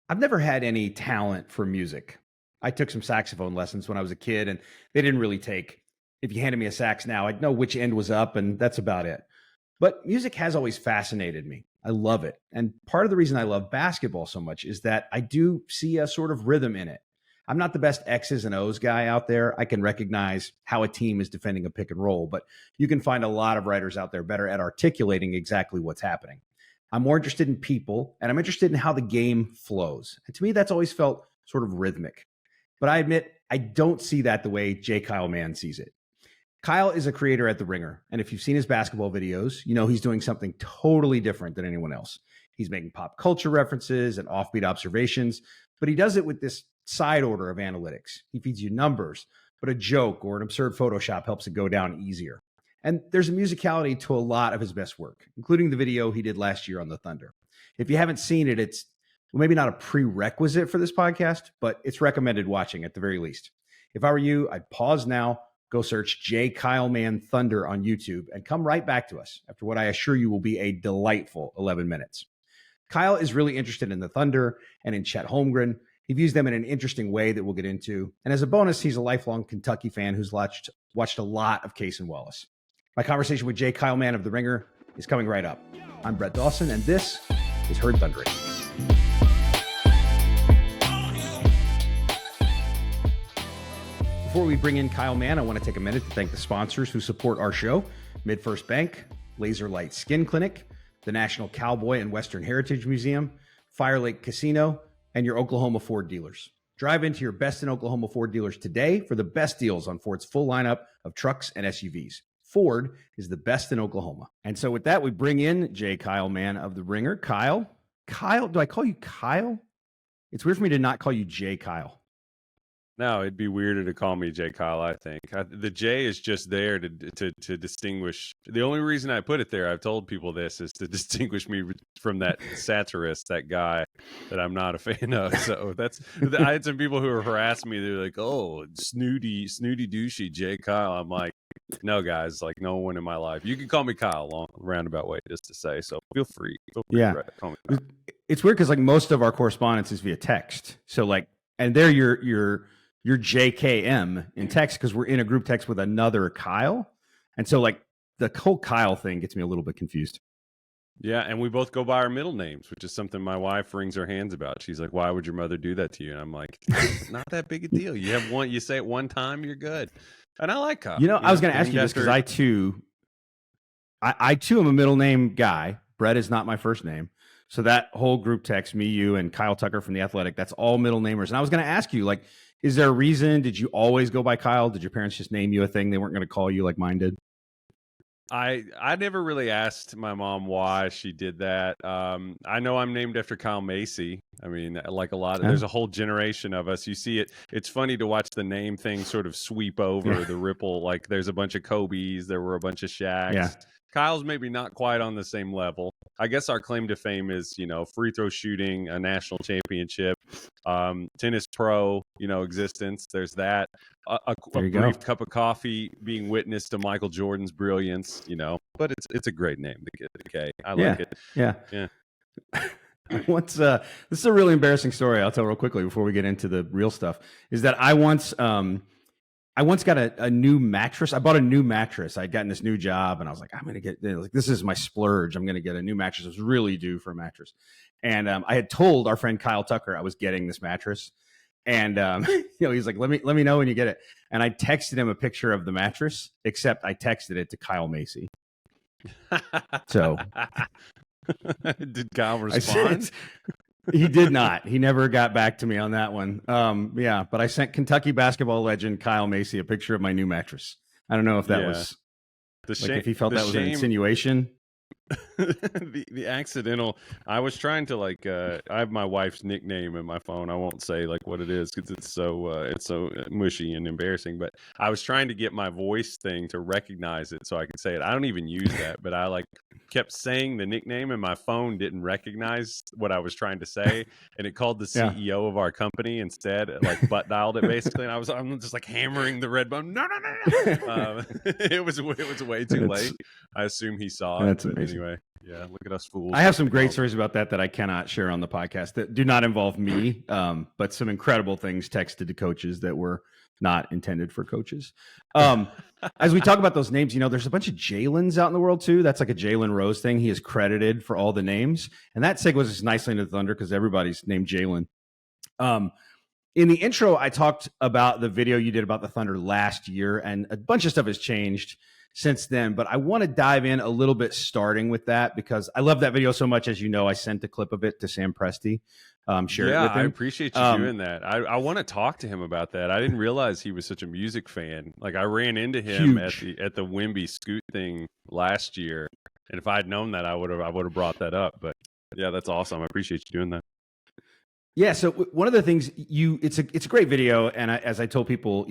I've never had any talent for music. I took some saxophone lessons when I was a kid, and they didn't really take. If you handed me a sax now, I'd know which end was up, and that's about it. But music has always fascinated me. I love it. And part of the reason I love basketball so much is that I do see a sort of rhythm in it. I'm not the best X's and O's guy out there. I can recognize how a team is defending a pick and roll, but you can find a lot of writers out there better at articulating exactly what's happening. I'm more interested in people, and I'm interested in how the game flows. And to me, that's always felt sort of rhythmic. But I admit, I don't see that the way J. Kyle Mann sees it. Kyle is a creator at The Ringer, and if you've seen his basketball videos, you know he's doing something totally different than anyone else. He's making pop culture references and offbeat observations, but he does it with this side order of analytics. He feeds you numbers, but a joke or an absurd Photoshop helps it go down easier. And there's a musicality to a lot of his best work, including the video he did last year on the Thunder. If you haven't seen it, it's maybe not a prerequisite for this podcast, but it's recommended watching at the very least. If I were you, I'd pause now, go search J. Kyle Mann Thunder on YouTube, and come right back to us after what I assure you will be a delightful 11 minutes. Kyle is really interested in the Thunder and in Chet Holmgren. He views them in an interesting way that we'll get into. And as a bonus, he's a lifelong Kentucky fan who's watched a lot of Case and Wallace. My conversation with J. Kyle Mann of The Ringer is coming right up. I'm Brett Dawson, and this is Heard Thundering. Before we bring in Kyle Mann, I want to take a minute to thank the sponsors who support our show: MidFirst Bank, Laser Light Skin Clinic, the National Cowboy and Western Heritage Museum, Fire Lake Casino, and your Oklahoma Ford dealers. Drive into your Best in Oklahoma Ford dealers today for the best deals on Ford's full lineup of trucks and SUVs. Ford is the best in Oklahoma. And so with that, we bring in J. Kyle Mann of The Ringer. Kyle, do I call you Kyle? It's weird for me to not call you J. Kyle. No, it'd be weirder to call me J. Kyle, I think. The J is just there to distinguish. The only reason I put it there, I've told people this, is to distinguish me from that satirist, that guy that I'm not a fan of. So I had some people who were harassing me. They're like, oh, snooty douchey J. Kyle. I'm like, no, guys, like no one in my life. You can call me Kyle, long roundabout way, just to say. So feel free. Yeah. To call me Kyle. It's weird because like most of our correspondence is via text. So like, and there you're JKM in text because we're in a group text with another Kyle. And so like the whole Kyle thing gets me a little bit confused. Yeah, and we both go by our middle names, which is something my wife wrings her hands about. She's like, why would your mother do that to you? And I'm like, it's not that big a deal. You say it one time, you're good. And I like Kyle. I was going to ask you this because I too am a middle name guy. Brett is not my first name. So that whole group text, me, you, and Kyle Tucker from The Athletic, that's all middle namers. And I was going to ask you, like, is there a reason? Did you always go by Kyle? Did your parents just name you a thing they weren't going to call you like mine did? I never really asked my mom why she did that. I know I'm named after Kyle Macy. I mean, like a lot of, there's a whole generation of us. You see it. It's funny to watch the name thing sort of sweep over the ripple. Like there's a bunch of Kobe's, there were a bunch of Shaqs. Yeah. Kyle's maybe not quite on the same level. I guess our claim to fame is, free throw shooting, a national championship, tennis pro, existence. There's that. A brief cup of coffee being witness to Michael Jordan's brilliance, But it's a great name, the K. I like it. Yeah. This is a really embarrassing story I'll tell real quickly before we get into the real stuff, is that I once got a new mattress. I bought a new mattress. I'd gotten this new job, and I was like, I'm going to get this is my splurge. I'm going to get a new mattress. I was really due for a mattress. And I had told our friend Kyle Tucker I was getting this mattress. And he's like, let me know when you get it. And I texted him a picture of the mattress, except I texted it to Kyle Macy. So did Kyle respond? He did not. He never got back to me on that one. But I sent Kentucky basketball legend Kyle Macy a picture of my new mattress. I don't know if that was if he felt that was an insinuation. the accidental. I was trying to I have my wife's nickname in my phone. I won't say what it is because it's so mushy and embarrassing. But I was trying to get my voice thing to recognize it so I could say it. I don't even use that, but I kept saying the nickname and my phone didn't recognize what I was trying to say, and it called the CEO of our company instead. Butt dialed it basically, and I'm just hammering the red button. No. It was way too late. I assume he saw it. That's amazing. Anyway, Yeah, look at us fools. I have some great stories about that I cannot share on the podcast that do not involve me, but some incredible things texted to coaches that were not intended for coaches. As we talk about those names, there's a bunch of Jalen's out in the world too. That's like a Jalen Rose thing. He is credited for all the names. And that segues us nicely into Thunder because everybody's named Jalen. In the intro, I talked about the video you did about the Thunder last year, and a bunch of stuff has changed since then. But I want to dive in a little bit starting with that because I love that video so much. As you know, I sent a clip of it to Sam Presti. Share it with him. I appreciate you doing that. I want to talk to him about that. I didn't realize he was such a music fan. Like I ran into him at the Wimby Scoot thing last year, and if I'd known that, I would have brought that up. But yeah, that's awesome. I appreciate you doing that. Yeah. So one of the things it's a great video. And as I told people,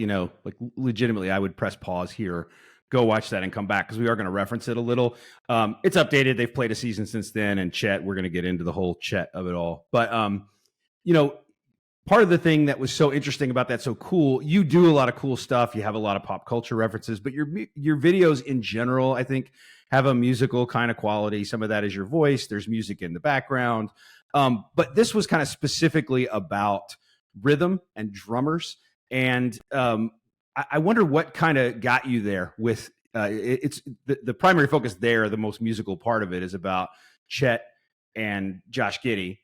like legitimately, I would press pause here, go watch that and come back because we are going to reference it a little. It's updated. They've played a season since then. And Chet, we're going to get into the whole Chet of it all. But, part of the thing that was so interesting about that, so cool, you do a lot of cool stuff. You have a lot of pop culture references, but your videos in general, I think, have a musical kind of quality. Some of that is your voice. There's music in the background. But this was kind of specifically about rhythm and drummers. And I wonder what kind of got you there with it's the primary focus there. The most musical part of it is about Chet and Josh Giddey.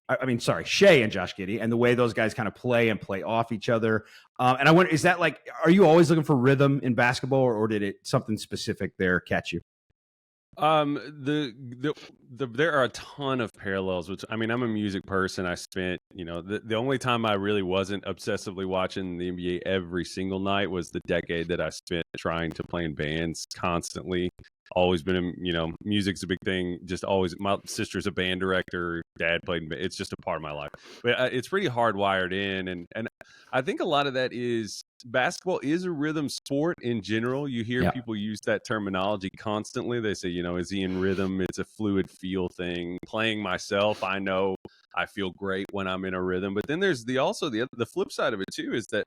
Shea and Josh Giddey, and the way those guys kind of play off each other. And I wonder, is that like, are you always looking for rhythm in basketball, or did it something specific there catch you? There are a ton of parallels, which I'm a music person. I spent, the only time I really wasn't obsessively watching the NBA every single night was the decade that I spent trying to play in bands constantly. Always been, music's a big thing. Just always, my sister's a band director. Dad played in band. It's just a part of my life. But it's pretty hardwired in, and I think a lot of that is basketball is a rhythm sport in general. You hear people use that terminology constantly. They say, is he in rhythm? It's a fluid feel thing. Playing myself, I know I feel great when I'm in a rhythm. But then there's the flip side of it too is that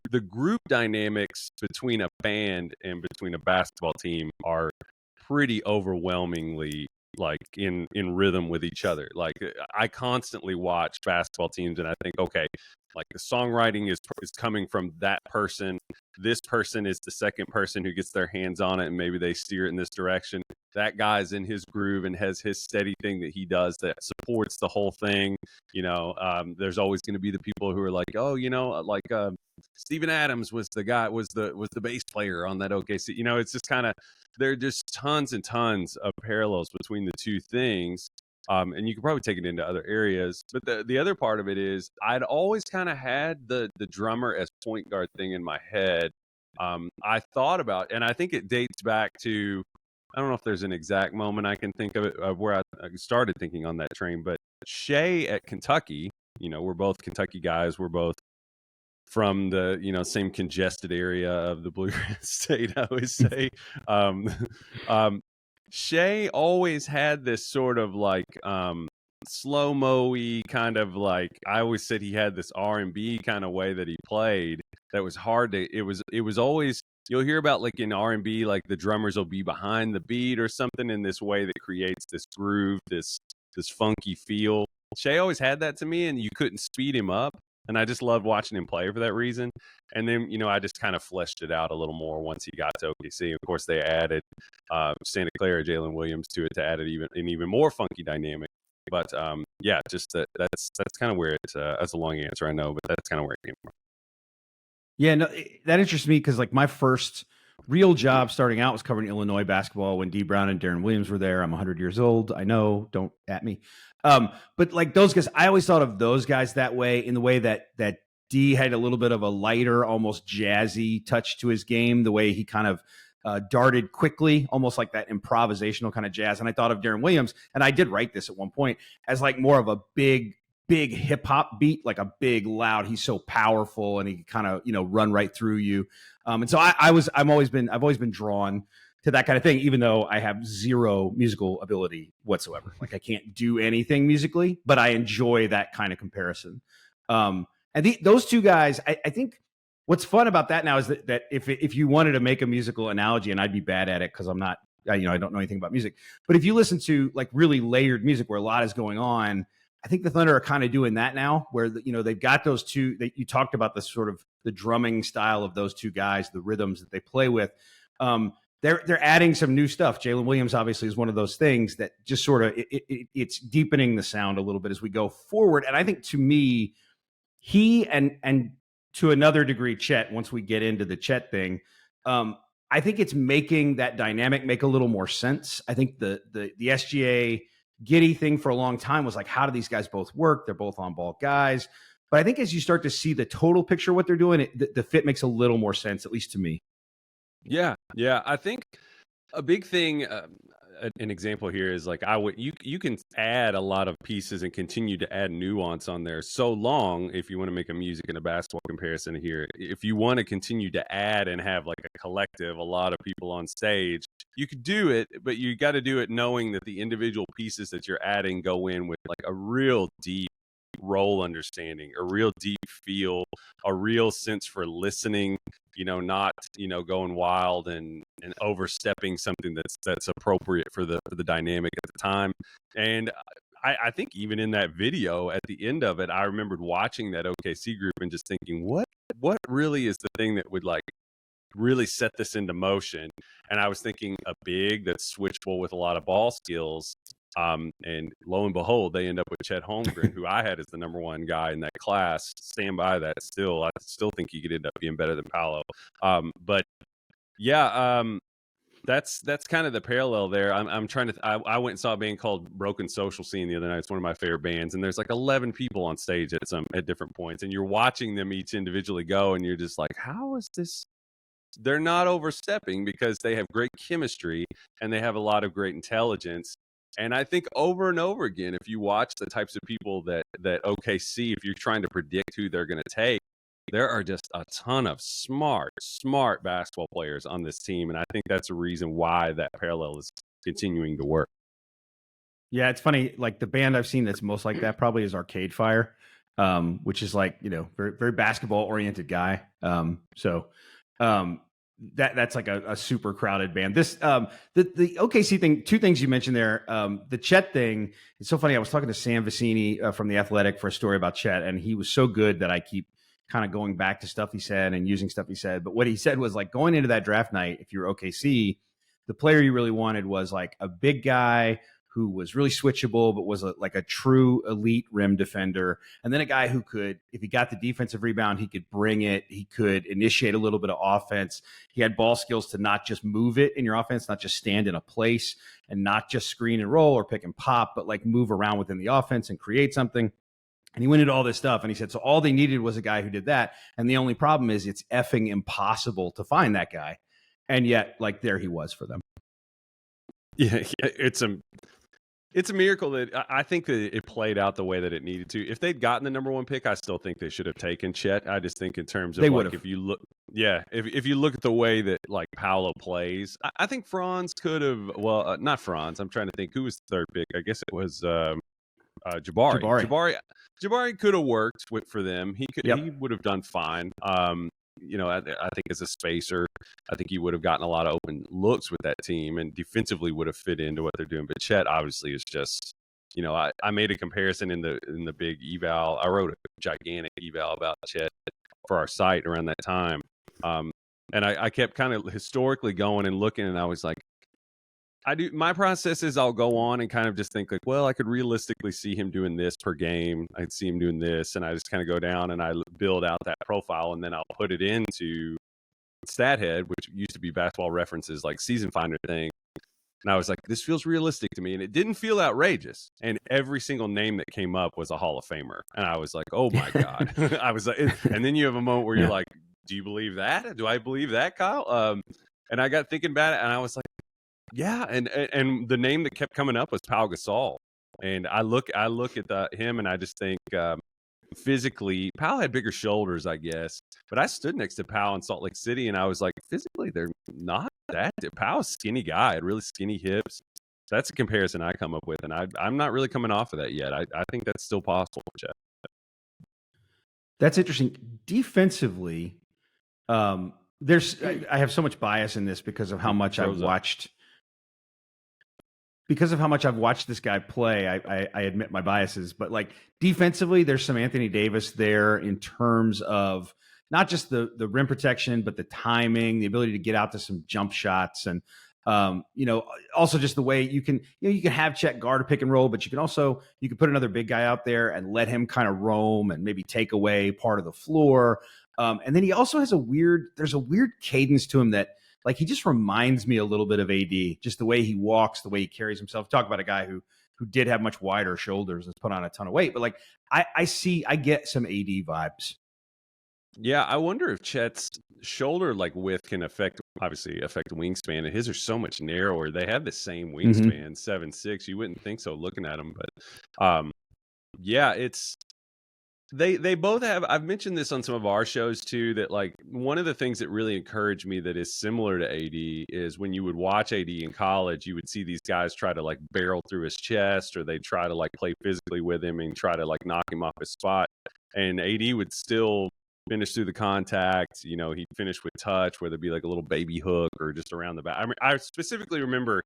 the group dynamics between a band and between a basketball team are pretty overwhelmingly like in rhythm with each other. Like I constantly watch basketball teams and I think, okay, like the songwriting is coming from that person. This person is the second person who gets their hands on it and maybe they steer it in this direction. That guy's in his groove and has his steady thing that he does that supports the whole thing. There's always going to be the people who are like, Steven Adams was the bass player on that OKC. It's just kind of, there are just tons and tons of parallels between the two things. And you could probably take it into other areas. But the other part of it is I'd always kind of had the drummer as point guard thing in my head. I thought about, and I think it dates back to, I don't know if there's an exact moment I can think of it where I started thinking on that train, but Shea at Kentucky, we're both Kentucky guys. We're both from the, same congested area of the Bluegrass State, I always say. Shea always had this sort of like slow-mo-y kind of like, I always said he had this R&B kind of way that he played that was hard to, it was always, you'll hear about like in R&B, like the drummers will be behind the beat or something in this way that creates this groove, this funky feel. Shea always had that to me, and you couldn't speed him up. And I just loved watching him play for that reason. And then, I just kind of fleshed it out a little more once he got to OKC. Of course, they added Santa Clara, Jalen Williams to it to add an even more funky dynamic. But just that's kind of where it's that's a long answer, I know, but that's kind of where it came from. Yeah, no, that interests me because like my first real job starting out was covering Illinois basketball when Dee Brown and Darren Williams were there. I'm 100 years old. I know, don't at me. But like those guys, I always thought of those guys that way, in the way that Dee had a little bit of a lighter, almost jazzy touch to his game, the way he kind of darted quickly, almost like that improvisational kind of jazz. And I thought of Darren Williams, and I did write this at one point, as like more of a big hip hop beat, like a big loud, he's so powerful and he kind of, run right through you. And so I've always been drawn to that kind of thing, even though I have zero musical ability whatsoever. Like I can't do anything musically, but I enjoy that kind of comparison. And those two guys, I think what's fun about that now is that if you wanted to make a musical analogy, and I'd be bad at it because I'm not I don't know anything about music. But if you listen to like really layered music where a lot is going on, I think the Thunder are kind of doing that now, where they've got those two. You talked about the sort of the drumming style of those two guys, the rhythms that they play with. They're adding some new stuff. Jalen Williams obviously is one of those things that just sort of it's deepening the sound a little bit as we go forward. And I think to me, he and to another degree, Chet. Once we get into the Chet thing, I think it's making that dynamic make a little more sense. I think the SGA Giddy thing for a long time was like, how do these guys both work? They're both on ball guys. But I think as you start to see the total picture of what they're doing, the fit makes a little more sense, at least to me. Yeah. I think a big thing, an example here is like you can add a lot of pieces and continue to add nuance on there so long if you want to make a music and a basketball comparison here. If you want to continue to add and have like a collective, a lot of people on stage, you could do it, but you got to do it knowing that the individual pieces that you're adding go in with like a real deep role understanding, a real deep feel, a real sense for listening, not, going wild and overstepping something that's appropriate for the dynamic at the time. And I think even in that video at the end of it, I remembered watching that OKC group and just thinking, what really is the thing that would like really set this into motion? And I was thinking a big that's switchable with a lot of ball skills. And lo and behold, they end up with Chet Holmgren, who I had as the number one guy in that class. Stand by that still. I still think he could end up being better than Paolo. But yeah, that's kind of the parallel there. I'm trying to. I went and saw a band called Broken Social Scene the other night. It's one of my favorite bands, and there's like 11 people on stage at different points, and you're watching them each individually go, and you're just like, how is this? They're not overstepping because they have great chemistry and they have a lot of great intelligence. And I think over and over again, if you watch the types of people that OKC, if you're trying to predict who they're going to take, there are just a ton of smart basketball players on this team. And I think that's a reason why that parallel is continuing to work. Yeah, it's funny. Like the band I've seen that's most like that probably is Arcade Fire, which is like, very, very basketball oriented guy. That's like a super crowded band. This the OKC thing, two things you mentioned there. The Chet thing, it's so funny. I was talking to Sam Vecini from The Athletic for a story about Chet, and he was so good that I keep kind of going back to stuff he said and using stuff he said. But what he said was like going into that draft night, if you're OKC, the player you really wanted was like a big guy who was really switchable, but was like a true elite rim defender. And then a guy who could, if he got the defensive rebound, he could bring it. He could initiate a little bit of offense. He had ball skills to not just move it in your offense, not just stand in a place and not just screen and roll or pick and pop, but like move around within the offense and create something. And he went into all this stuff. And he said, so all they needed was a guy who did that. And the only problem is it's effing impossible to find that guy. And yet, like, there he was for them. Yeah, it's a miracle that I think that it played out the way that it needed to. If they'd gotten the number one pick, I still think they should have taken Chet. I just think in terms of they like, if you look at the way that like Paolo plays, I think Franz could have. Well, not Franz. I'm trying to think who was the third pick. I guess it was Jabari. Jabari could have worked for them. He would have done fine. I think as a spacer, I think he would have gotten a lot of open looks with that team and defensively would have fit into what they're doing. But Chet obviously is just, I made a comparison in the big eval. I wrote a gigantic eval about Chet for our site around that time. And I kept kind of historically going and looking, and I was like, my process is I'll go on and kind of just think like, well, I could realistically see him doing this per game. I'd see him doing this, and I just kind of go down and I build out that profile, and then I'll put it into StatHead, which used to be Basketball References like season finder thing. And I was like, this feels realistic to me, and it didn't feel outrageous. And every single name that came up was a Hall of Famer, and I was like, oh my god. I was like, and then you have a moment where you're like, do you believe that? Do I believe that, Kyle? And I got thinking about it, and I was like, yeah, and the name that kept coming up was Pau Gasol, and I look at him, and I just think physically, Pau had bigger shoulders, I guess, but I stood next to Pau in Salt Lake City, and I was like, physically, they're not that. Pau's a skinny guy, had really skinny hips. So that's a comparison I come up with, and I'm not really coming off of that yet. I think that's still possible, Jeff. That's interesting. Defensively, I have so much bias in this because of how much I've watched. because of how much I've watched this guy play, I admit my biases, but like defensively, there's some Anthony Davis there in terms of not just the rim protection, but the timing, the ability to get out to some jump shots, and also just the way you can have Chet guard a pick and roll, but you can put another big guy out there and let him kind of roam and maybe take away part of the floor. And then he also has there's a weird cadence to him that, like, he just reminds me a little bit of AD, just the way he walks, the way he carries himself. Talk about a guy who did have much wider shoulders and put on a ton of weight, but like I get some AD vibes. Yeah, I wonder if Chet's shoulder like width can obviously affect wingspan, and his are so much narrower. They have the same wingspan, 7'6". You wouldn't think so looking at them, but yeah, they both have. I've mentioned this on some of our shows too, that like one of the things that really encouraged me that is similar to AD is when you would watch AD in college, you would see these guys try to like barrel through his chest, or they try to like play physically with him and try to like knock him off his spot, and AD would still finish through the contact. He'd finish with touch, whether it be like a little baby hook or just around the back. I mean, I specifically remember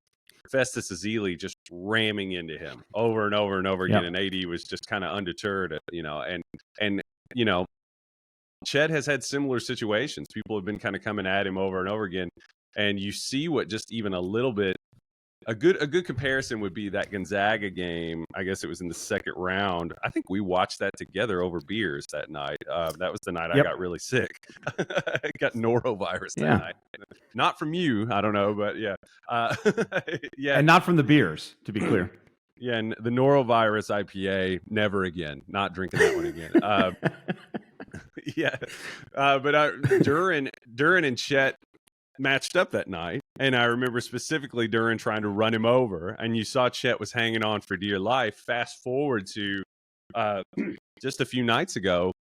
Festus Ezeli just ramming into him over and over and over again, and AD was just kind of undeterred, and Chet has had similar situations. People have been kind of coming at him over and over again, and you see what just even a little bit. A good comparison would be that Gonzaga game. I guess it was in the second round. I think we watched that together over beers that night. That was the night I got really sick. I got norovirus that night. Not from you, I don't know, but yeah. Yeah. And not from the beers, to be clear. Yeah, and the norovirus IPA, never again. Not drinking that one again. Yeah. But Duren and Chet matched up that night, and I remember specifically Duren trying to run him over, and you saw Chet was hanging on for dear life. Fast forward to just a few nights ago,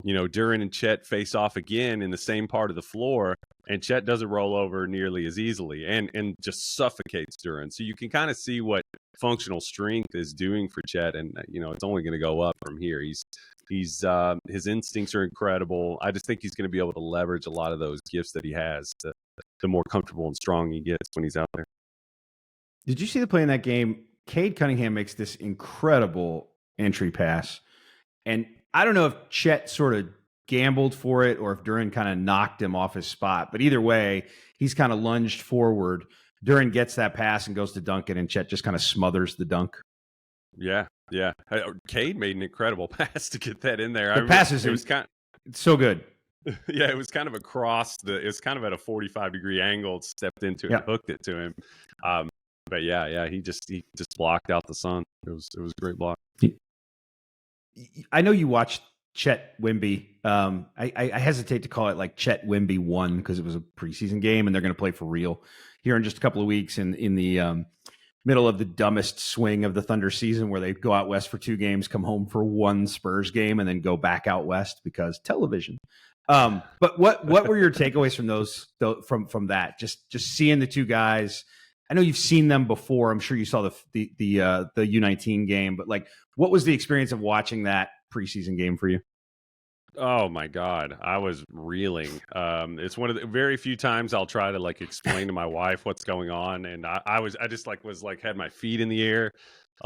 Duren and Chet face off again in the same part of the floor, and Chet doesn't roll over nearly as easily and just suffocates Duren. So you can kind of see what functional strength is doing for Chet, and it's only going to go up from here. He's his instincts are incredible. I just think he's going to be able to leverage a lot of those gifts that he has the more comfortable and strong he gets when he's out there. Did you see the play in that game? Cade Cunningham makes this incredible entry pass, and I don't know if Chet sort of gambled for it or if Duren kind of knocked him off his spot, but either way, he's kind of lunged forward. Duren gets that pass and goes to dunk it, and Chet just kind of smothers the dunk. Yeah. Cade made an incredible pass to get that in there. The passes, it was so good. Yeah, it was kind of it was kind of at a 45-degree angle, stepped into it and hooked it to him. But yeah, he just blocked out the sun. It was a great block. I know you watched Chet Wemby. I hesitate to call it like Chet Wemby 1 because it was a preseason game and they're going to play for real here in just a couple of weeks in the middle of the dumbest swing of the Thunder season, where they go out west for 2 games, come home for 1 Spurs game, and then go back out west because television. But what were your takeaways from those from that? Just seeing the 2 guys. I know you've seen them before. I'm sure you saw the U19 game, but like, what was the experience of watching that preseason game for you? Oh my God, I was reeling. It's one of the very few times I'll try to like explain to my wife what's going on, and I just had my feet in the air.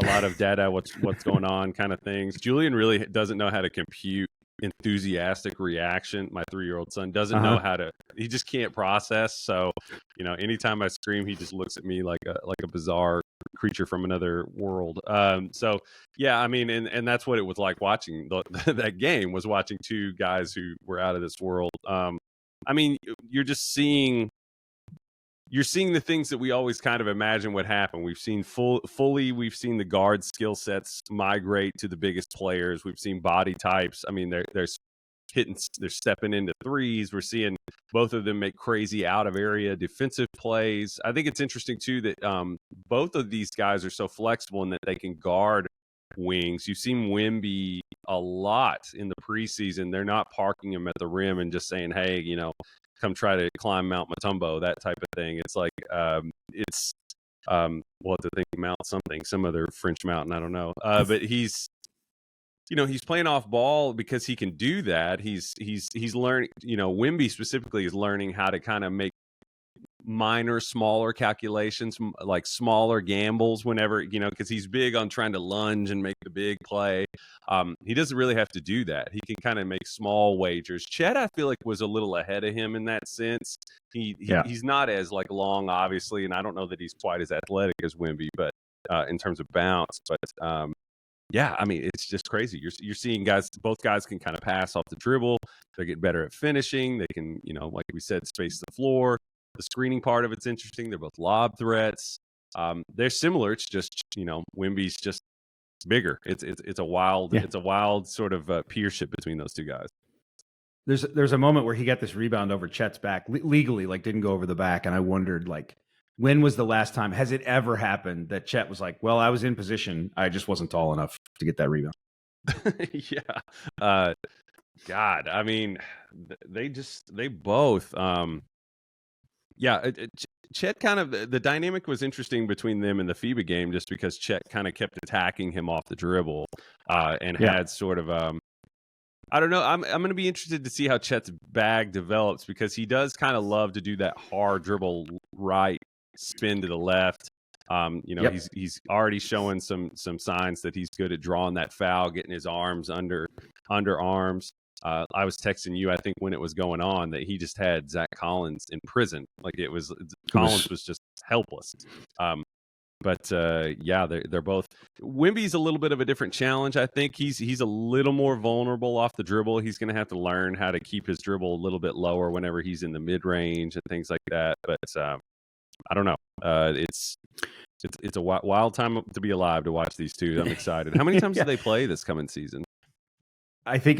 A lot of data, what's going on, kind of things. Julian really doesn't know how to compute enthusiastic reaction. My 3-year-old son doesn't know how to. He just can't process. So, anytime I scream, he just looks at me like a bizarre creature from another world. So yeah, I mean, and that's what it was like watching that game, was watching 2 guys who were out of this world. I mean, you're seeing the things that we always kind of imagine would happen. We've seen we've seen the guard skill sets migrate to the biggest players. We've seen body types. I mean, they're stepping into threes. We're seeing both of them make crazy out of area defensive plays. I think it's interesting too that both of these guys are so flexible in that they can guard wings. You've seen Wemby a lot in the preseason. They're not parking him at the rim and just saying, hey, come try to climb Mount Matumbo, that type of thing. It's like we'll have to think Mount something, some other French mountain, I don't know. But he's playing off ball because he can do that. He's learning, Wemby specifically is learning how to kind of make minor, smaller calculations, like smaller gambles whenever, because he's big on trying to lunge and make the big play. He doesn't really have to do that. He can kind of make small wagers. Chet, I feel like, was a little ahead of him in that sense. He's not as like long, obviously, and I don't know that he's quite as athletic as Wemby, but in terms of bounce. But yeah, I mean, it's just crazy. You're seeing both guys can kind of pass off the dribble. They get better at finishing. They can, like we said, space the floor. The screening part of it's interesting. They're both lob threats. They're similar. It's just, Wemby's just bigger. It's a wild sort of peership between those two guys. There's a moment where he got this rebound over Chet's back legally, like didn't go over the back, and I wondered, like, when was the last time? Has it ever happened that Chet was like, well, I was in position, I just wasn't tall enough to get that rebound? Yeah. God, I mean, they both. Chet kind of, the dynamic was interesting between them in the FIBA game, just because Chet kind of kept attacking him off the dribble and had sort of, I don't know. I'm going to be interested to see how Chet's bag develops, because he does kind of love to do that hard dribble right, spin to the left. He's already showing some signs that he's good at drawing that foul, getting his arms under arms. I was texting you, I think, when it was going on, that he just had Zach Collins in prison. Like, Collins was just helpless. They're both. Wemby's a little bit of a different challenge. I think he's a little more vulnerable off the dribble. He's going to have to learn how to keep his dribble a little bit lower whenever he's in the mid range and things like that. But I don't know. It's a wild time to be alive to watch these two. I'm excited. How many times do they play this coming season? I think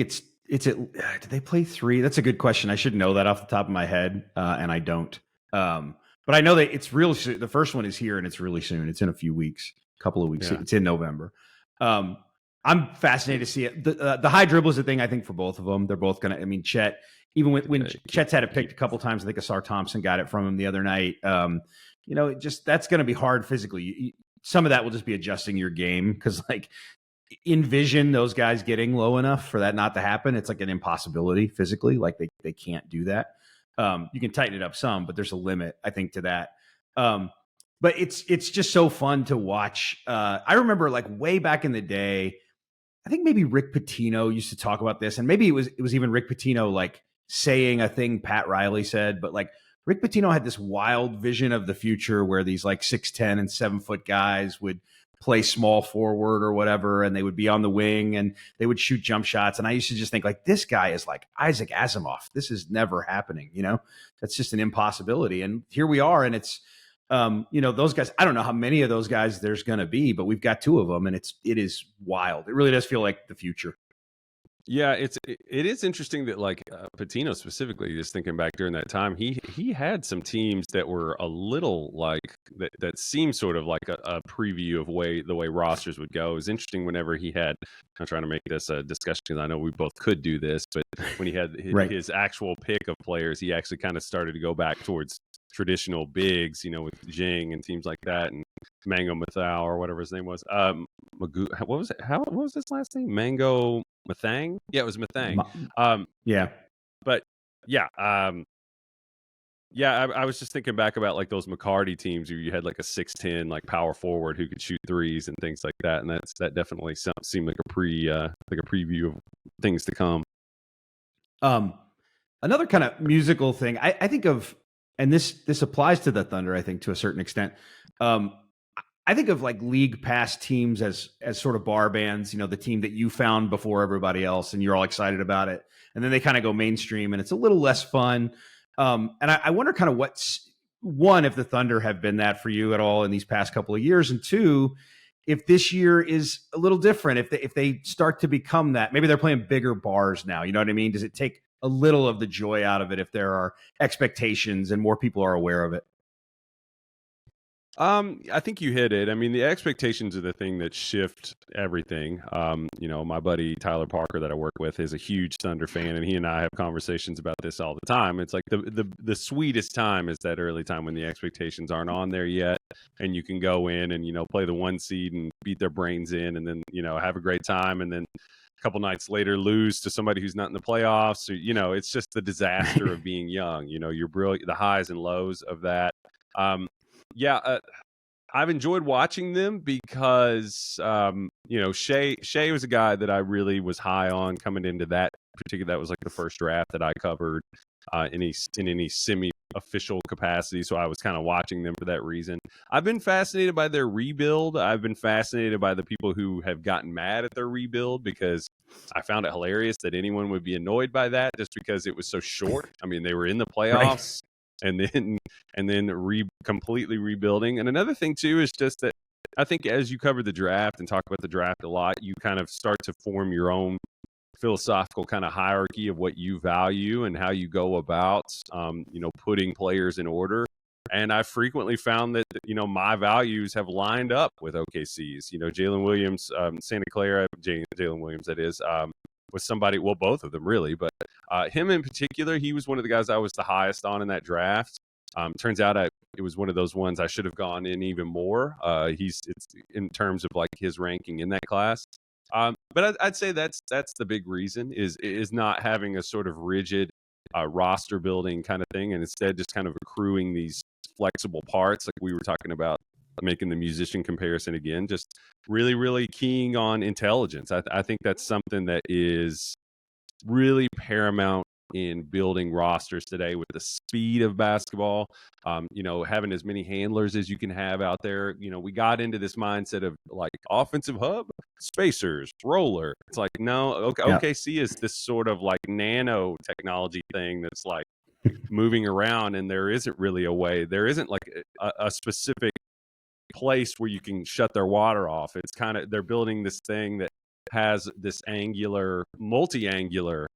did they play 3? That's a good question. I should know that off the top of my head, and I don't. But I know that it's real soon. The first one is here, and it's really soon. It's in a few weeks, couple of weeks. Yeah. It's in November. I'm fascinated to see it. The high dribble is a thing, I think, for both of them. They're both going to, I mean, Chet, even when Chet's had it picked a couple times, I think Asar Thompson got it from him the other night. That's going to be hard physically. Some of that will just be adjusting your game, because, like, envision those guys getting low enough for that not to happen. It's like an impossibility physically. Like, they can't do that. You can tighten it up some, but there's a limit, I think, to that. But it's just so fun to watch. I remember, like, way back in the day, I think maybe Rick Pitino used to talk about this, and maybe it was even Rick Pitino, like, saying a thing Pat Riley said, but, like, Rick Pitino had this wild vision of the future where these, like, 6'10" and 7-foot guys would play small forward or whatever, and they would be on the wing and they would shoot jump shots. And I used to just think, like, this guy is like Isaac Asimov. This is never happening. That's just an impossibility. And here we are. And it's, those guys, I don't know how many of those guys there's going to be, but we've got 2 of them, and it is wild. It really does feel like the future. Yeah, it is interesting that, like, Patino specifically, just thinking back during that time, he had some teams that were a little like that seemed sort of like a preview of the way rosters would go. It was interesting whenever he had. I'm trying to make this a discussion because I know we both could do this, but when he had his actual pick of players, he actually kind of started to go back towards traditional bigs, with Jing and teams like that, and Mango Mathau or whatever his name was. What was it? What was his last name? Mango Mathang? Yeah, it was Mathang. But yeah, I was just thinking back about, like, those McCarty teams where you had, like, a 6'10" like power forward who could shoot threes and things like that, and that definitely seemed like a preview of things to come. Another kind of musical thing I think of, and this applies to the Thunder, I think, to a certain extent. I think of, like, league past teams as sort of bar bands, the team that you found before everybody else and you're all excited about it. And then they kind of go mainstream and it's a little less fun. And I wonder kind of what's, one, if the Thunder have been that for you at all in these past couple of years, and 2, if this year is a little different, if they start to become that, maybe they're playing bigger bars now. You know what I mean? Does it take a little of the joy out of it if there are expectations and more people are aware of it? I think you hit it. I mean, the expectations are the thing that shift everything. My buddy Tyler Parker that I work with is a huge Thunder fan, and he and I have conversations about this all the time. It's like the sweetest time is that early time when the expectations aren't on there yet, and you can go in and play the 1 seed and beat their brains in, and then have a great time, and then a couple nights later lose to somebody who's not in the playoffs. Or, it's just the disaster of being young. You're brilliant, the highs and lows of that. Yeah, I've enjoyed watching them because Shea was a guy that I really was high on coming into that particular. That was like the first draft that I covered in any semi-official capacity, so I was kind of watching them for that reason. I've been fascinated by their rebuild. I've been fascinated by the people who have gotten mad at their rebuild, because I found it hilarious that anyone would be annoyed by that just because it was so short. I mean, they were in the playoffs. Right. And then completely rebuilding. And another thing too is just that I think as you cover the draft and talk about the draft a lot, you kind of start to form your own philosophical kind of hierarchy of what you value and how you go about putting players in order. And I frequently found that my values have lined up with OKC's. Jalen Williams, Santa Clara, Jalen Williams, that is. Was somebody, well, both of them really, but him in particular, he was one of the guys I was the highest on in that draft. Turns out it was one of those ones I should have gone in even more. It's in terms of like his ranking in that class. But I'd say that's the big reason is not having a sort of rigid roster building kind of thing, and instead just kind of accruing these flexible parts, like we were talking about, making the musician comparison again, just really, really keying on intelligence. I think that's something that is really paramount in building rosters today with the speed of basketball. Having as many handlers as you can have out there. We got into this mindset of like offensive hub, spacers, roller. It's like, no, OKC is this sort of like nano technology thing that's like moving around, and there isn't really a way. There isn't like a specific place where you can shut their water off. It's kind of, they're building this thing that has this multi-angular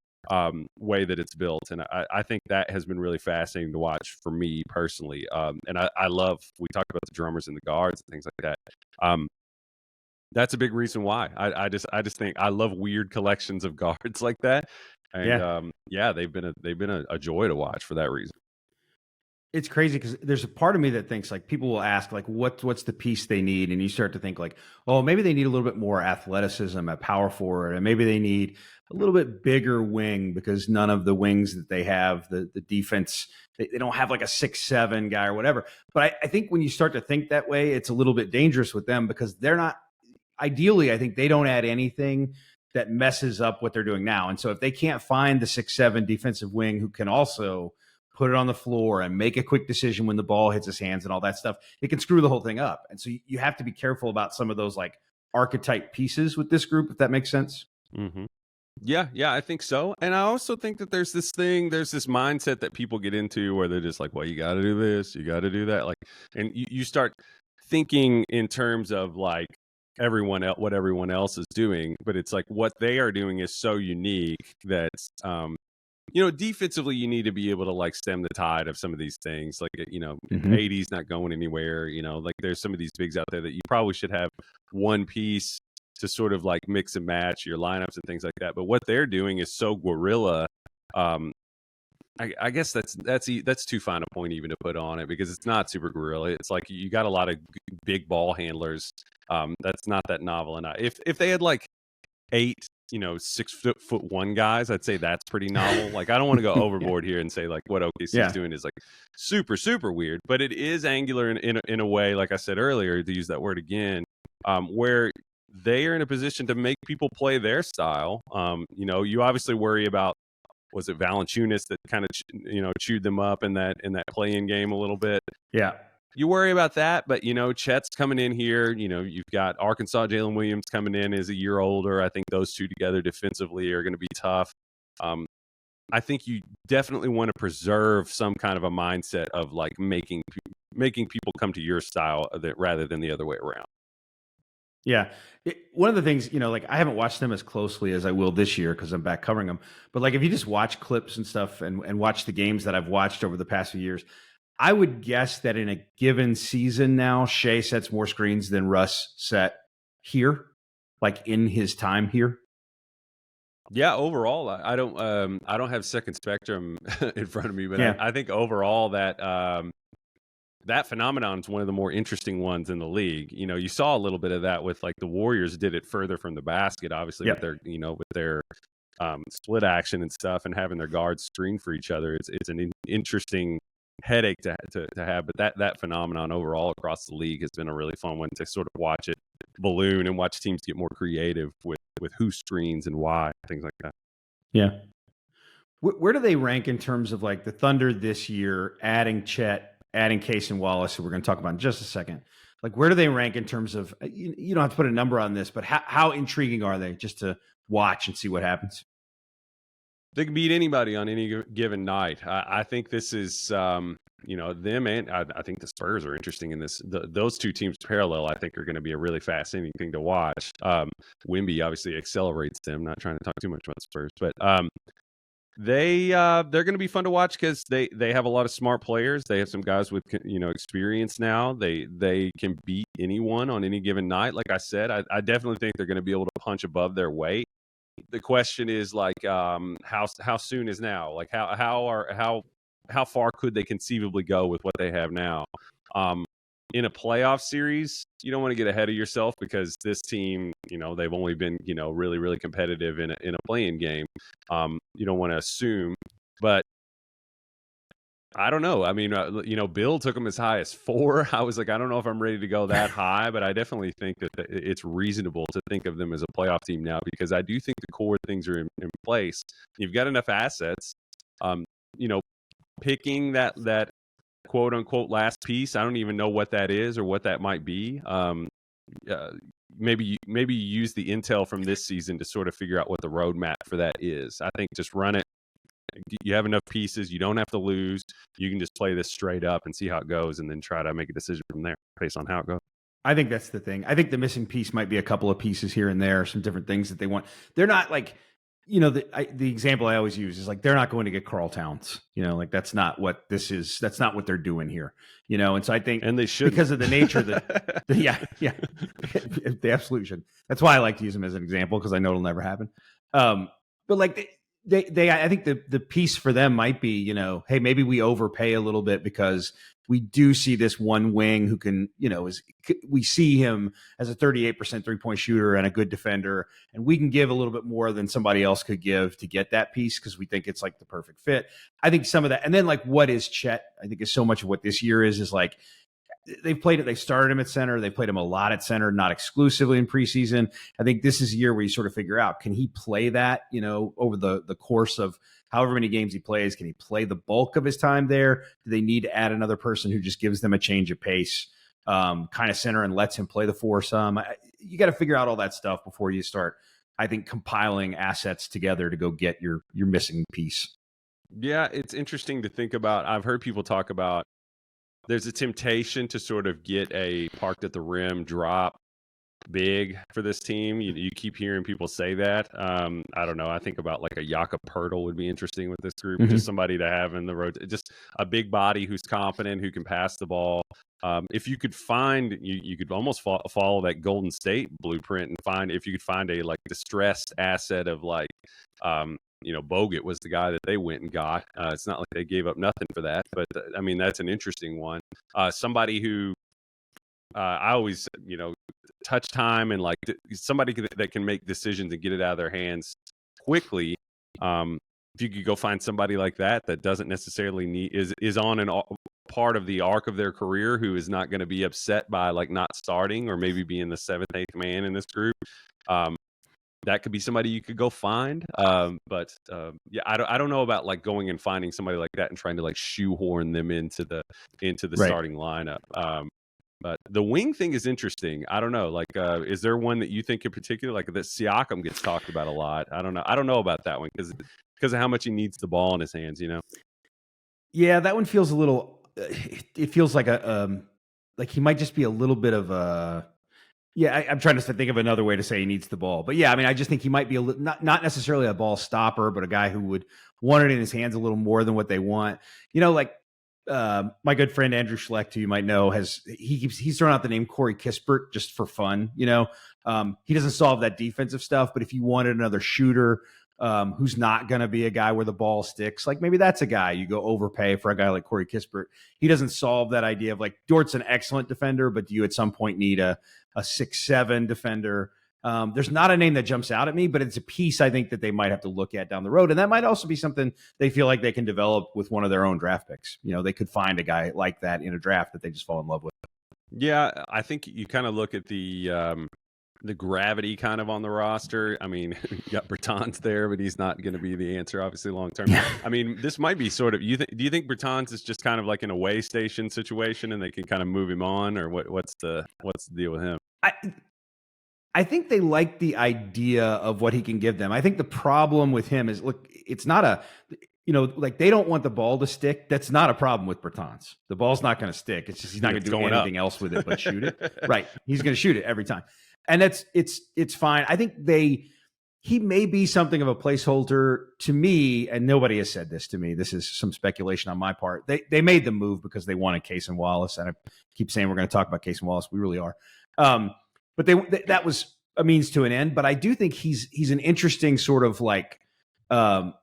way that it's built, and I think that has been really fascinating to watch for me personally. And I love, we talked about the drummers and the guards and things like that. That's a big reason why I just think I love weird collections of guards like that. And they've been a joy to watch for that reason. It's crazy because there's a part of me that thinks like people will ask like what's the piece they need, and you start to think like, oh, maybe they need a little bit more athleticism at power forward, and maybe they need a little bit bigger wing because none of the wings that they have, the defense, they don't have like a 6'7" guy or whatever. But I think when you start to think that way, it's a little bit dangerous with them because they're not, ideally, I think they don't add anything that messes up what they're doing now. And so if they can't find the 6'7" defensive wing who can also put it on the floor and make a quick decision when the ball hits his hands and all that stuff, it can screw the whole thing up. And so you have to be careful about some of those like archetype pieces with this group, if that makes sense. Mm-hmm. Yeah, I think so. And I also think that there's this mindset that people get into where they're just like, well, you got to do this, you got to do that. Like, and you start thinking in terms of like what everyone else is doing, but it's like what they are doing is so unique that defensively, you need to be able to like stem the tide of some of these things. Like, Mm-hmm. 80's not going anywhere. Like there's some of these bigs out there that you probably should have one piece to sort of like mix and match your lineups and things like that. But what they're doing is so guerrilla. I guess that's too fine a point even to put on it because it's not super guerrilla. It's like you got a lot of big ball handlers. That's not that novel. And if they had like 8 6'1" guys, I'd say that's pretty novel. Like I don't want to go overboard here and say like what OKC is doing is like super, super weird, but it is angular in a way, like I said earlier, to use that word again, where they are in a position to make people play their style. You obviously worry about, was it Valanciunas that kind of chewed them up in that play-in game a little bit? Yeah. You worry about that, but Chet's coming in here. You've got Arkansas Jalen Williams coming in as a year older. I think those two together defensively are going to be tough. I think you definitely want to preserve some kind of a mindset of like making people come to your style rather than the other way around. Yeah. One of the things, like I haven't watched them as closely as I will this year because I'm back covering them. But like if you just watch clips and stuff and watch the games that I've watched over the past few years, I would guess that in a given season now, Shea sets more screens than Russ set here, like in his time here. Yeah, overall, I don't have Second Spectrum in front of me, but Yeah. I think overall that phenomenon is one of the more interesting ones in the league. You know, you saw a little bit of that with like the Warriors did it further from the basket, obviously Yep. with their with their split action and stuff, and having their guards screen for each other. It's an interesting headache to have, but that phenomenon overall across the league has been a really fun one to sort of watch it balloon and watch teams get more creative with who screens and why, things like that. Yeah. Where do they rank in terms of like the Thunder this year, adding Chet, adding Case and Wallace, who we're going to talk about in just a second? Like, where do they rank in terms of, you don't have to put a number on this, but how intriguing are they just to watch and see what happens? They can beat anybody on any given night. I think this is, them, and I think the Spurs are interesting in this. Those two teams parallel, I think, are going to be a really fascinating thing to watch. Wemby obviously accelerates them. Not trying to talk too much about the Spurs, but they're going to be fun to watch because they have a lot of smart players. They have some guys with experience now. They can beat anyone on any given night. Like I said, I definitely think they're going to be able to punch above their weight. The question is like how soon is now? Like how far could they conceivably go with what they have now? In a playoff series, you don't want to get ahead of yourself because this team, they've only been really really competitive in a playing game. You don't want to assume, but I don't know. I mean, Bill took them as high as 4. I was like, I don't know if I'm ready to go that high, but I definitely think that it's reasonable to think of them as a playoff team now because I do think the core things are in place. You've got enough assets. Picking that quote unquote last piece, I don't even know what that is or what that might be. Maybe you use the intel from this season to sort of figure out what the roadmap for that is. I think just run it. You have enough pieces. You don't have to lose. You can just play this straight up and see how it goes and then try to make a decision from there based on how it goes. I think that's the thing. I think the missing piece might be a couple of pieces here and there, some different things that they want. They're not like, the example I always use is like, they're not going to get Karl Towns, like that's not what this is. That's not what they're doing here, and so I think, and they should because of the nature of the absolute should. That's why I like to use them as an example because I know it'll never happen. But like they I think the piece for them might be, hey, maybe we overpay a little bit because we do see this one wing who can, we see him as a 38% 3-point shooter and a good defender, and we can give a little bit more than somebody else could give to get that piece because we think it's like the perfect fit. I think some of that, and then like what is Chet? I think is so much of what this year is like they've played it. They started him at center. They played him a lot at center, not exclusively in preseason. I think this is a year where you sort of figure out, can he play that, over the course of however many games he plays? Can he play the bulk of his time there? Do they need to add another person who just gives them a change of pace, kind of center and lets him play the 4 some? You got to figure out all that stuff before you start, I think, compiling assets together to go get your missing piece. Yeah, it's interesting to think about. I've heard people talk about there's a temptation to sort of get a parked at the rim drop big for this team. You keep hearing people say that. I don't know. I think about like a Jakob Poeltl would be interesting with this group. Mm-hmm. Just somebody to have in the road. Just a big body who's confident, who can pass the ball. If you could find, you could almost follow that Golden State blueprint and find, if you could find a like distressed asset of like, Bogut was the guy that they went and got. It's not like they gave up nothing for that, but I mean, that's an interesting one. Somebody who I always, touch time and like somebody that can make decisions and get it out of their hands quickly. If you could go find somebody like that doesn't necessarily need is on an part of the arc of their career who is not going to be upset by like not starting or maybe being the 7th, 8th man in this group. That could be somebody you could go find. But I don't know about like going and finding somebody like that and trying to like shoehorn them into the right. Starting lineup. But the wing thing is interesting. I don't know. Like, is there one that you think in particular, like that Siakam gets talked about a lot? I don't know. I don't know about that one because of how much he needs the ball in his hands. Yeah, that one feels a little. It feels like like he might just be a little bit of a. Yeah, I'm trying to think of another way to say he needs the ball. But yeah, I mean, I just think he might be not necessarily a ball stopper, but a guy who would want it in his hands a little more than what they want. Like my good friend Andrew Schlecht, who you might know, he's thrown out the name Corey Kispert just for fun. He doesn't solve that defensive stuff, but if you wanted another shooter who's not going to be a guy where the ball sticks, like maybe that's a guy you go overpay for a guy like Corey Kispert. He doesn't solve that idea of like Dort's an excellent defender, but do you at some point need a 6'7" defender? There's not a name that jumps out at me, but it's a piece I think that they might have to look at down the road. And that might also be something they feel like they can develop with one of their own draft picks. They could find a guy like that in a draft that they just fall in love with. Yeah, I think you kind of look at the gravity kind of on the roster. I mean, you got Bertans there, but he's not going to be the answer, obviously, long term. Yeah. I mean, this might be sort of. Do you think Bertans is just kind of like an away station situation, and they can kind of move him on, or what's the deal with him? I think they like the idea of what he can give them. I think the problem with him is, look, it's not like they don't want the ball to stick. That's not a problem with Bertans. The ball's not going to stick. It's just he's not going to do anything else with it but shoot it. Right. He's going to shoot it every time. And it's fine. I think he may be something of a placeholder to me, and nobody has said this to me. This is some speculation on my part. They made the move because they wanted Cason Wallace, and I keep saying we're going to talk about Cason Wallace. We really are. But that was a means to an end. But I do think he's an interesting sort of like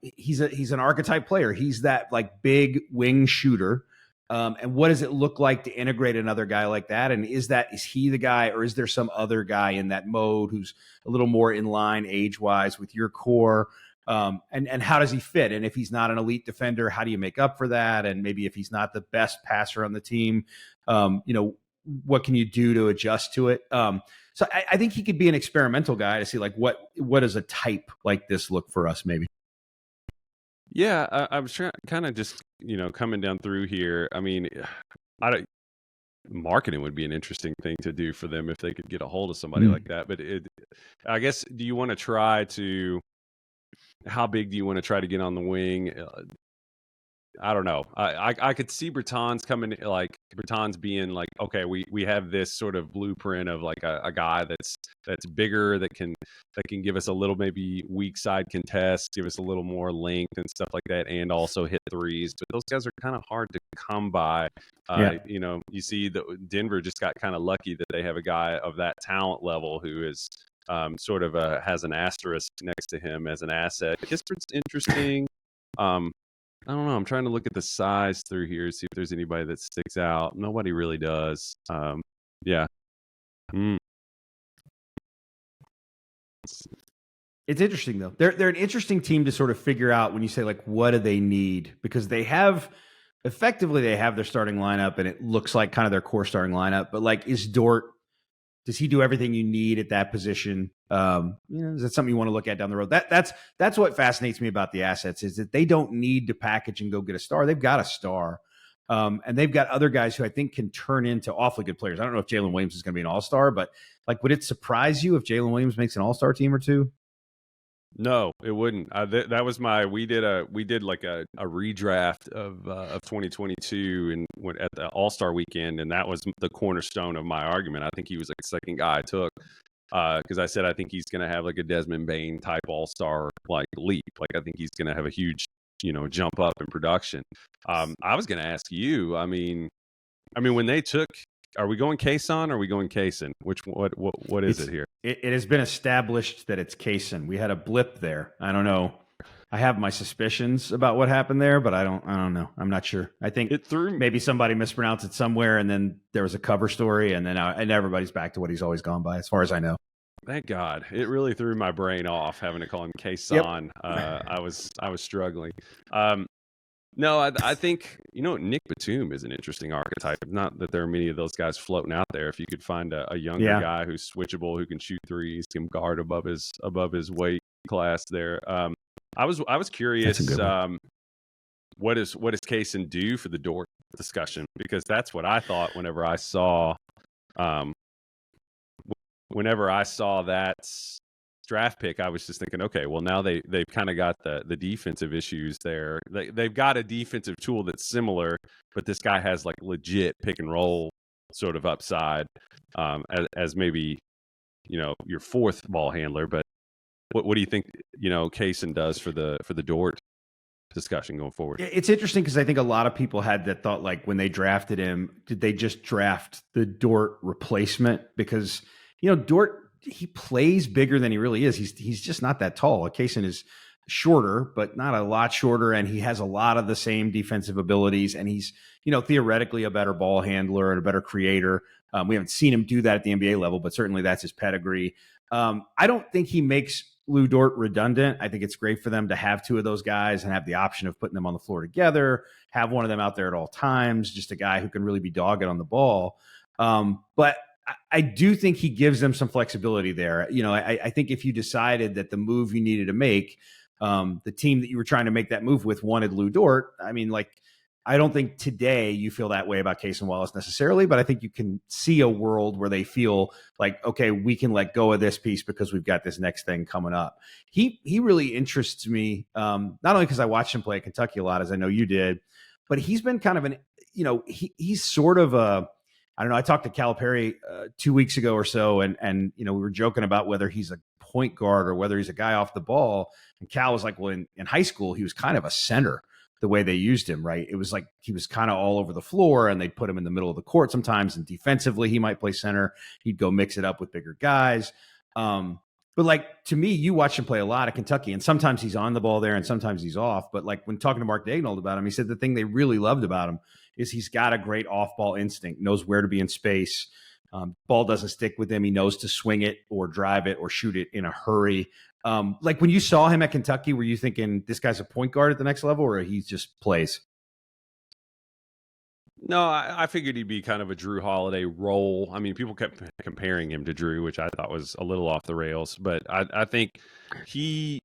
he's an archetype player. He's that like big wing shooter. And what does it look like to integrate another guy like that? And is he the guy, or is there some other guy in that mode who's a little more in line age-wise with your core? And how does he fit? And if he's not an elite defender, how do you make up for that? And maybe if he's not the best passer on the team, what can you do to adjust to it? So I think he could be an experimental guy to see like what does a type like this look for us maybe. Yeah, I was kind of just coming down through here. I mean, marketing would be an interesting thing to do for them if they could get a hold of somebody like that. But I guess, do you want to try to? How big do you want to try to get on the wing? I don't know. I could see Bertans being like, okay, we have this sort of blueprint of like a guy that's bigger, that can give us a little maybe weak side contest, give us a little more length and stuff like that, and also hit threes. But those guys are kind of hard to come by. You see that Denver just got kind of lucky that they have a guy of that talent level who is sort of has an asterisk next to him as an asset. Kispert's interesting. I don't know. I'm trying to look at the size through here, see if there's anybody that sticks out. Nobody really does. Yeah. It's interesting though. They're an interesting team to sort of figure out when you say like, what do they need? Because they have their starting lineup, and it looks like kind of their core starting lineup. But like, does he do everything you need at that position? Is that something you want to look at down the road? That's what fascinates me about the assets, is that they don't need to package and go get a star. They've got a star. And they've got other guys who I think can turn into awfully good players. I don't know if Jalen Williams is going to be an all-star, but like, would it surprise you if Jalen Williams makes an all-star team or two? No, it wouldn't. That was we did like a redraft of 2022 and at the All-Star weekend, and that was the cornerstone of my argument. I think he was like the second guy I took because I said I think he's going to have like a Desmond Bane type All-Star like leap. Like I think he's going to have a huge jump up in production. I was going to ask you. I mean, when they took. Are we going Cason or are we going Cason? What is it here? It has been established that it's Cason. We had a blip there. I don't know. I have my suspicions about what happened there, but I don't know. I'm not sure. I think maybe somebody mispronounced it somewhere, and then there was a cover story, and then everybody's back to what he's always gone by, as far as I know. Thank God. It really threw my brain off having to call him Cason. Yep. I was struggling. No, I think, Nick Batum is an interesting archetype. Not that there are many of those guys floating out there. If you could find a younger guy who's switchable, who can shoot threes, can guard above his weight class there. I was curious, what does Cason do for the Dort discussion? Because that's what I thought whenever I saw that draft pick. I was just thinking, okay, well now they've kind of got the defensive issues there. They've got a defensive tool that's similar, but this guy has like legit pick and roll sort of upside as maybe your fourth ball handler. But what do you think Cason does for the Dort? discussion going forward. It's interesting because I think a lot of people had that thought, like when they drafted him, did they just draft the Dort replacement? Because, Dort, he plays bigger than he really is. He's just not that tall. Kaysen is shorter, but not a lot shorter. And he has a lot of the same defensive abilities. And he's, theoretically a better ball handler and a better creator. We haven't seen him do that at the NBA level, but certainly that's his pedigree. I don't think he makes Lou Dort redundant. I think it's great for them to have two of those guys and have the option of putting them on the floor together, have one of them out there at all times, just a guy who can really be dogged on the ball. But I do think he gives them some flexibility there. I think if you decided that the move you needed to make, the team that you were trying to make that move with wanted Lou Dort, I don't think today you feel that way about Kaysen Wallace necessarily, but I think you can see a world where they feel like, okay, we can let go of this piece because we've got this next thing coming up. He really interests me, not only because I watched him play at Kentucky a lot, as I know you did, but he's been kind of he's sort of I don't know. I talked to Calipari 2 weeks ago or so, and we were joking about whether he's a point guard or whether he's a guy off the ball. And Cal was like, well, in high school, he was kind of a center. The way they used him, right? It was like he was kind of all over the floor and they'd put him in the middle of the court sometimes. And defensively, he might play center. He'd go mix it up with bigger guys. But like, to me, you watch him play a lot at Kentucky, and sometimes he's on the ball there and sometimes he's off. But like when talking to Mark Daignault about him, he said the thing they really loved about him is he's got a great off-ball instinct, knows where to be in space. Ball doesn't stick with him. He knows to swing it or drive it or shoot it in a hurry. Like when you saw him at Kentucky, were you thinking this guy's a point guard at the next level, or he just plays? No, I figured he'd be kind of a Drew Holiday role. I mean, people kept comparing him to Drew, which I thought was a little off the rails. But I think he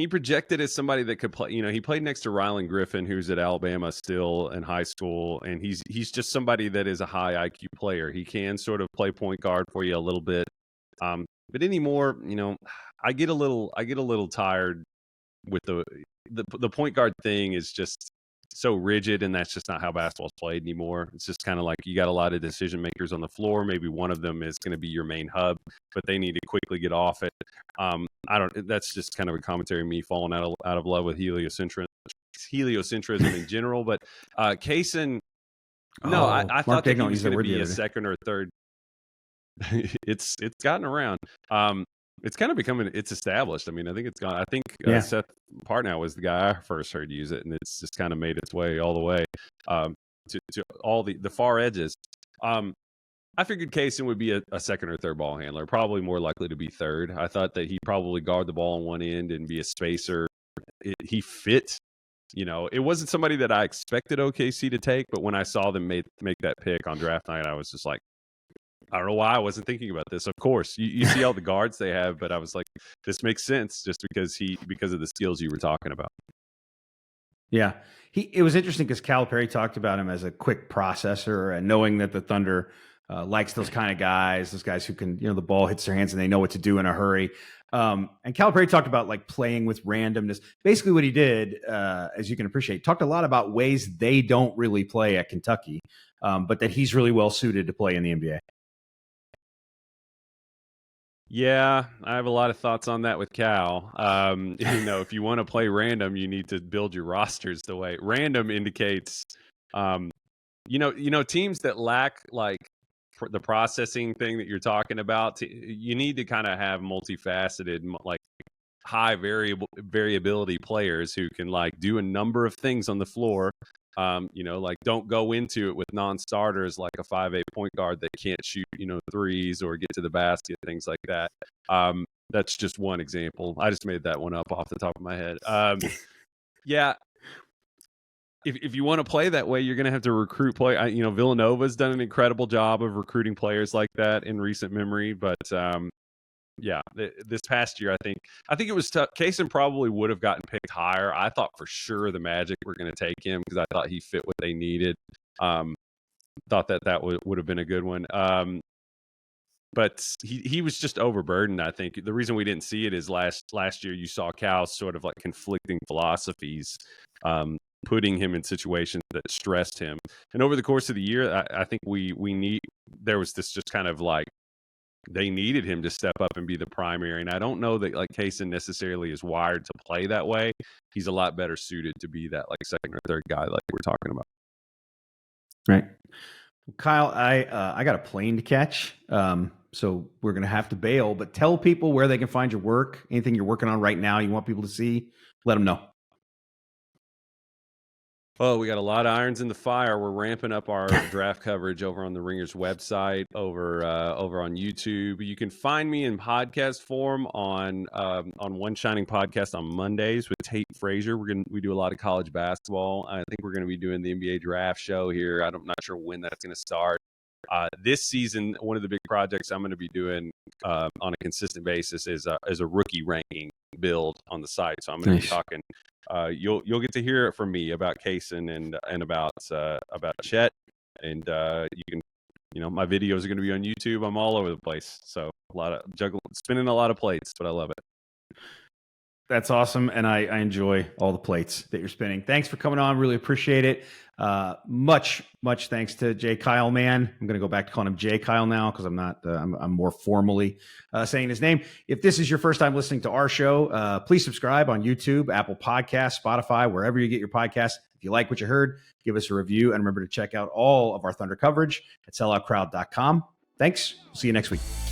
projected as somebody that could play. He played next to Rylan Griffin, who's at Alabama still in high school, and he's just somebody that is a high IQ player. He can sort of play point guard for you a little bit. But anymore, I get a little tired with the point guard thing is just so rigid, and that's just not how basketball's played anymore. It's just kind of like you got a lot of decision makers on the floor. Maybe one of them is going to be your main hub, but they need to quickly get off it. That's just kind of a commentary of me falling out of love with heliocentrism in general. But Kaysen, no, I thought that he was going to be a second or third. It's gotten around. It's kind of becoming, it's established. I mean, I think it's gone. I think Seth Partnow was the guy I first heard use it, and it's just kind of made its way all the way to all the far edges. I figured Kaysen would be a second or third ball handler, probably more likely to be third. I thought that he'd probably guard the ball on one end and be a spacer. He fit. It wasn't somebody that I expected OKC to take, but when I saw them make that pick on draft night, I was just like, I don't know why I wasn't thinking about this. Of course, you see all the guards they have, but I was like, this makes sense just because of the skills you were talking about. Yeah, it was interesting because Calipari talked about him as a quick processor, and knowing that the Thunder likes those kind of guys, those guys who can, the ball hits their hands and they know what to do in a hurry. And Calipari talked about like playing with randomness. Basically, what he did, as you can appreciate, talked a lot about ways they don't really play at Kentucky, but that he's really well suited to play in the NBA. Yeah, I have a lot of thoughts on that with Cal. If you want to play random, you need to build your rosters the way random indicates. Teams that lack like the processing thing that you're talking about, you need to kind of have multifaceted, like high variability players who can like do a number of things on the floor. Like don't go into it with non-starters like a 5'8" point guard that can't shoot, threes or get to the basket, things like that. That's just one example. I just made that one up off the top of my head. Yeah. If you want to play that way, you're going to have to recruit Villanova's done an incredible job of recruiting players like that in recent memory, but this past year, I think it was tough. Kaysen probably would have gotten picked higher. I thought for sure the Magic were going to take him because I thought he fit what they needed. Thought that would have been a good one. But he was just overburdened. I think the reason we didn't see it is last year you saw Cal's sort of like conflicting philosophies, putting him in situations that stressed him. And over the course of the year, I think there was this just kind of like they needed him to step up and be the primary. And I don't know that like Kaysen necessarily is wired to play that way. He's a lot better suited to be that like second or third guy like we're talking about. Right. Kyle, I got a plane to catch. So we're going to have to bail, but tell people where they can find your work. Anything you're working on right now you want people to see, let them know. Oh, we got a lot of irons in the fire. We're ramping up our draft coverage over on the Ringers website, over on YouTube. You can find me in podcast form on One Shining Podcast on Mondays with Tate Frazier. We do a lot of college basketball. I think we're going to be doing the NBA draft show here. I'm not sure when that's going to start. This season, one of the big projects I'm going to be doing on a consistent basis is a rookie ranking build on the site. So I'm going to be talking. You'll get to hear it from me about Kaysen and about Chet, and you can, my videos are going to be on YouTube. I'm all over the place, so a lot of spinning a lot of plates, but I love it. That's awesome, and I enjoy all the plates that you're spinning. Thanks for coming on. Really appreciate it. Much thanks to J. Kyle Mann. I'm going to go back to calling him J. Kyle now because I'm not. I'm more formally saying his name. If this is your first time listening to our show, please subscribe on YouTube, Apple Podcasts, Spotify, wherever you get your podcasts. If you like what you heard, give us a review, and remember to check out all of our Thunder coverage at selloutcrowd.com. Thanks. See you next week.